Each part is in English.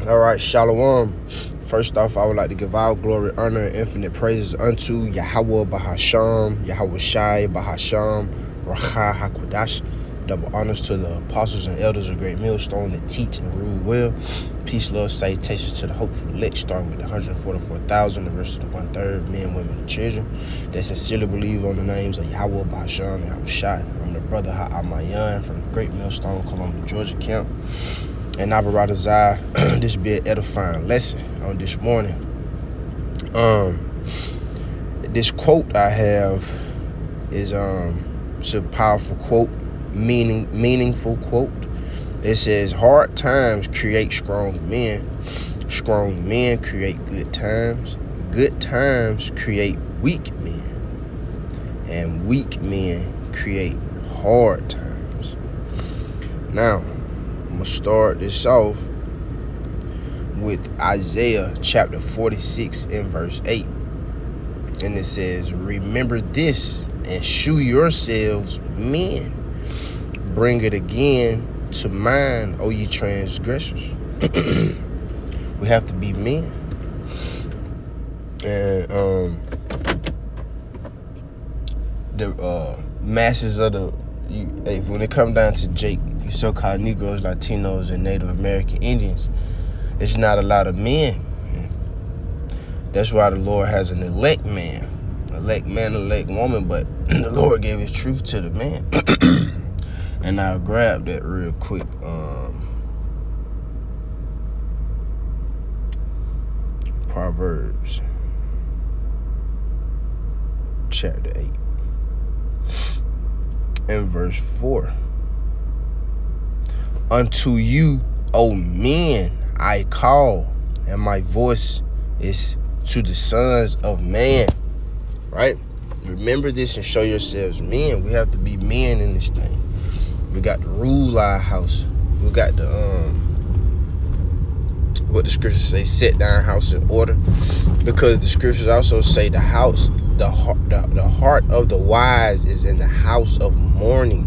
All right, Shalom. First off, I would like to give all glory, honor, and infinite praises unto Yahweh Bahasham, Yahweh Shai Bahasham, Racha HaKodash. Double honors to the apostles and elders of Great Millstone that teach and rule well. Peace, love, salutations to the hopeful elect, starting with the 144,000, the rest of the 1/3, men, women, and children that sincerely believe on the names of Yahweh Bahasham and Yahweh Shai. I'm the brother Ha'amayan from the Great Millstone, Columbia, Georgia camp. And Abaradazai, this be an edifying lesson on this morning. This quote I have is it's a powerful quote, meaningful quote. It says, "Hard times create strong men. Strong men create good times. Good times create weak men. And weak men create hard times." Now, I'm going to start this off with Isaiah chapter 46 and verse 8. And it says, "Remember this and shew yourselves men. Bring it again to mind, O ye transgressors." We have to be men. And the masses of when it comes down to Jake, you so-called Negroes, Latinos, and Native American Indians, there's not a lot of men. That's why the Lord has an elect man, elect woman, but the Lord gave his truth to the man. And I'll grab that real quick. Proverbs chapter 8 and verse 4. "Unto you, O men, I call, and my voice is to the sons of man." Right? Remember this and show yourselves men. We have to be men in this thing. We got to rule our house. We got to what the scriptures say, set down house in order. Because the scriptures also say the heart of the wise is in the house of mourning,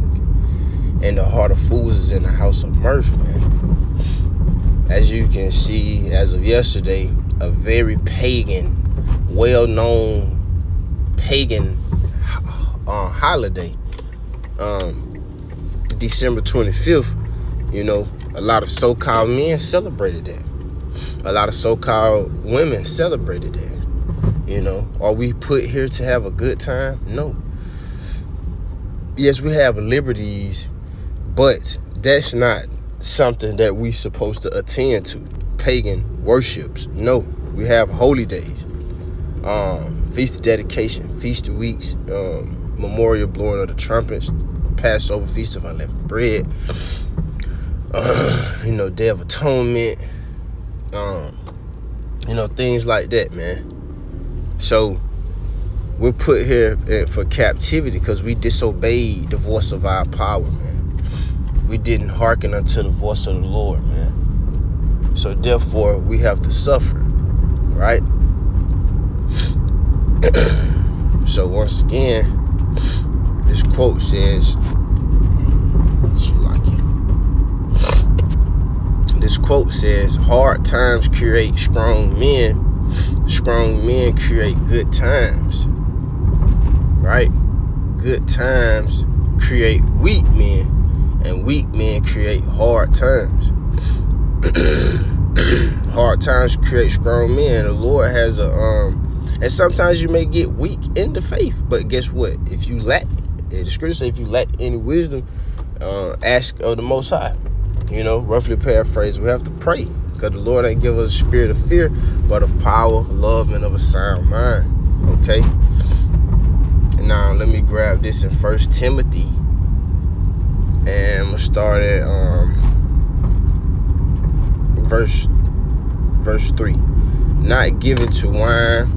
and the heart of fools is in the house of mirth, man. As you can see, as of yesterday, a very pagan, well-known pagan holiday, December 25th, a lot of so-called men celebrated that. A lot of so-called women celebrated that. Are we put here to have a good time? No. Yes, we have liberties, but that's not something that we supposed to attend to. Pagan worships. No. We have holy days. Feast of dedication, feast of weeks, memorial blowing of the trumpets, Passover, feast of unleavened bread, Day of Atonement, things like that, man. So we're put here for captivity because we disobeyed the voice of our power, man. We didn't hearken unto the voice of the Lord, man. So therefore, we have to suffer, right? So once again, this quote says, "Hard times create strong men. Strong men create good times." Right? Good times create weak men, and weak men create hard times. Hard times create strong men. The Lord has and sometimes you may get weak in the faith, but guess what? If you lack, the scripture says, if you lack any wisdom, ask of the Most High. Roughly paraphrase, we have to pray, because the Lord ain't give us a spirit of fear, but of power, love, and of a sound mind. Okay? Now, let me grab this in 1 Timothy, and I'm going to start at verse 3. "Not given to wine."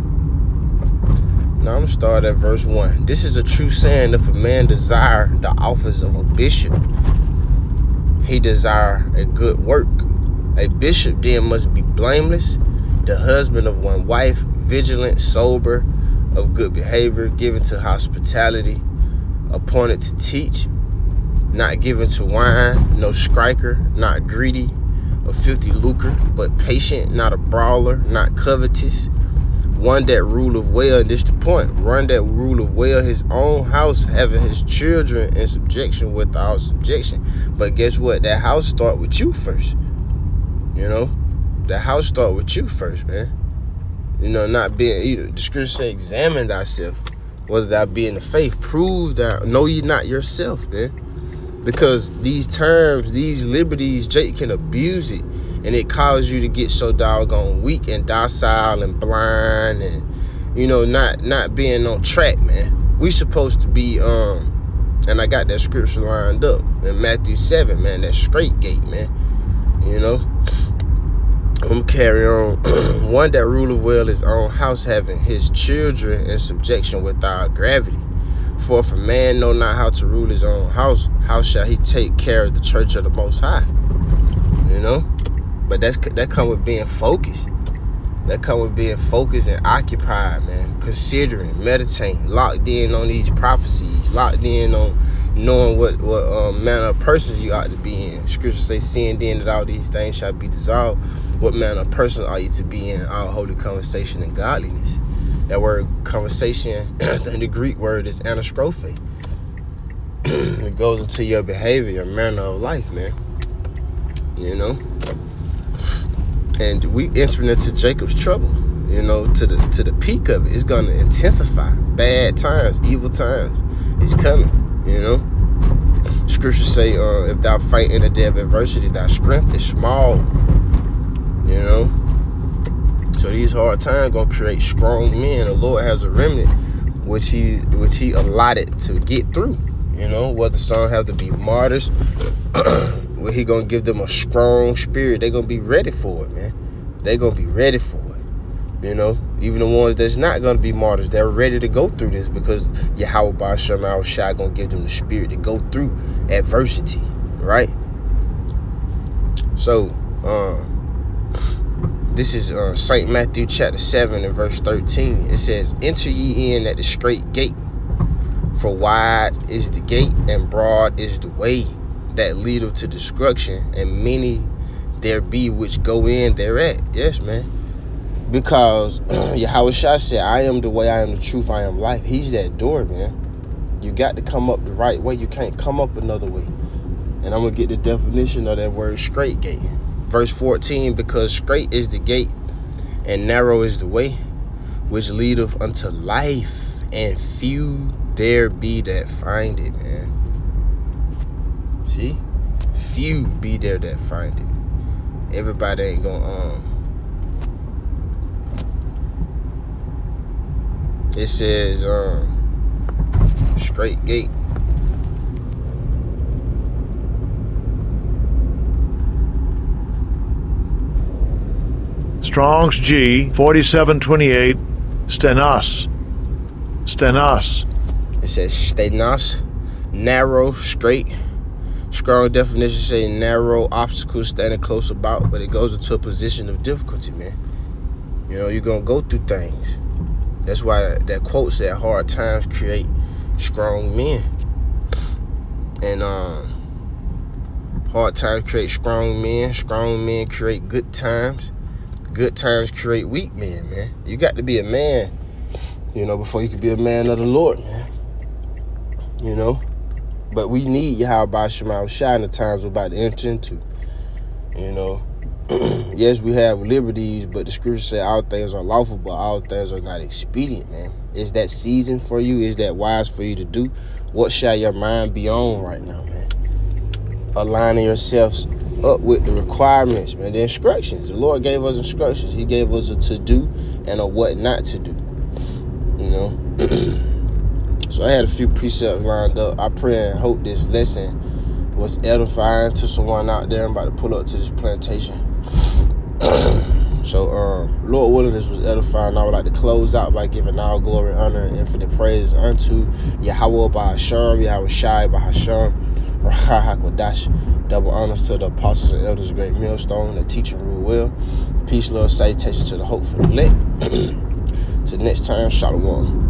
Now, I'm going to start at verse 1. "This is a true saying, if a man desire the office of a bishop, he desire a good work. A bishop then must be blameless, the husband of one wife, vigilant, sober, of good behavior, given to hospitality, appointed to teach, not given to wine, no striker, not greedy, of filthy lucre, but patient, not a brawler, not covetous. One that ruleth well, and this the point, one that ruleth well his own house, having his children in subjection without subjection. But guess what? That house start with you first. You know? The house start with you first, man. You know, not being, either the scripture say, examine thyself, whether that be in the faith. Prove that, know ye not yourself, man. Because these terms, these liberties, Jake can abuse it. And it causes you to get so doggone weak and docile and blind and, you know, not being on track, man. We supposed to be, and I got that scripture lined up in Matthew 7, man, that straight gate, man. You know? I'm going to carry on. One that ruleth well his own house, having his children in subjection without gravity. For if a man know not how to rule his own house, how shall he take care of the church of the Most High? You know? But that come with being focused. That come with being focused and occupied, man. Considering, meditating, locked in on these prophecies, locked in on knowing what manner of person you ought to be in. Scripture say, seeing then that all these things shall be dissolved, what manner of person are you to be in all holy conversation and godliness? That word conversation, the Greek word is anastrophe. It goes into your behavior, your manner of life, man. You know? And we entering into Jacob's trouble, you know, to the peak of it. It's going to intensify. Bad times, evil times. It's coming, you know. Scriptures say, if thou fight in the day of adversity, thy strength is small, you know. So these hard times going to create strong men. The Lord has a remnant which he allotted to get through, you know. Whether some have to be martyrs, well, he gonna give them a strong spirit. They gonna be ready for it, man. They gonna be ready for it. You know, even the ones that's not gonna be martyrs, they're ready to go through this because Yahweh Ba'ashem Al-Shai gonna give them the spirit to go through adversity, right? So, this is St. Matthew chapter 7 and verse 13. It says, enter ye in at the straight gate, for wide is the gate and broad is the way that leadeth to destruction, and many there be which go in thereat. Yes, man. Because Yahweh Shai said, I am the way, I am the truth, I am life. He's that door, man. You got to come up the right way. You can't come up another way. And I'm going to get the definition of that word straight gate. Verse 14, because straight is the gate and narrow is the way which leadeth unto life, and few there be that find it, man. See? Few be there that find it. Everybody ain't gonna it says straight gate. Strong's G 4728 stenos. It says stenos, narrow, straight. Strong definition say narrow, obstacles standing close about, but it goes into a position of difficulty, man. You know, you're gonna go through things. That's why that quote said hard times create strong men. And hard times create strong men create good times create weak men, man. You got to be a man, you know, before you can be a man of the Lord, man. You know? But we need Yahweh Ba'ashem Al-Shai in the times we're about to enter into. You know? Yes, we have liberties, but the scripture say all things are lawful, but all things are not expedient, man. Is that season for you? Is that wise for you to do? What shall your mind be on right now, man? Aligning yourselves up with the requirements, man, the instructions. The Lord gave us instructions. He gave us a to-do and a what not to do, you know? So I had a few precepts lined up. I pray and hope this lesson was edifying to someone out there. I'm about to pull up to this plantation. So, Lord willing, this was edifying. I would like to close out by giving all glory, honor, and infinite praise unto Yahweh Ba'ashem, Yahweh Shai Ba'ashem, Racha HaKodash. Double honors to the apostles and elders of Great Millstone that teach and rule well. Peace, love, salutation to the hope for the elect. Till next time, Shalom.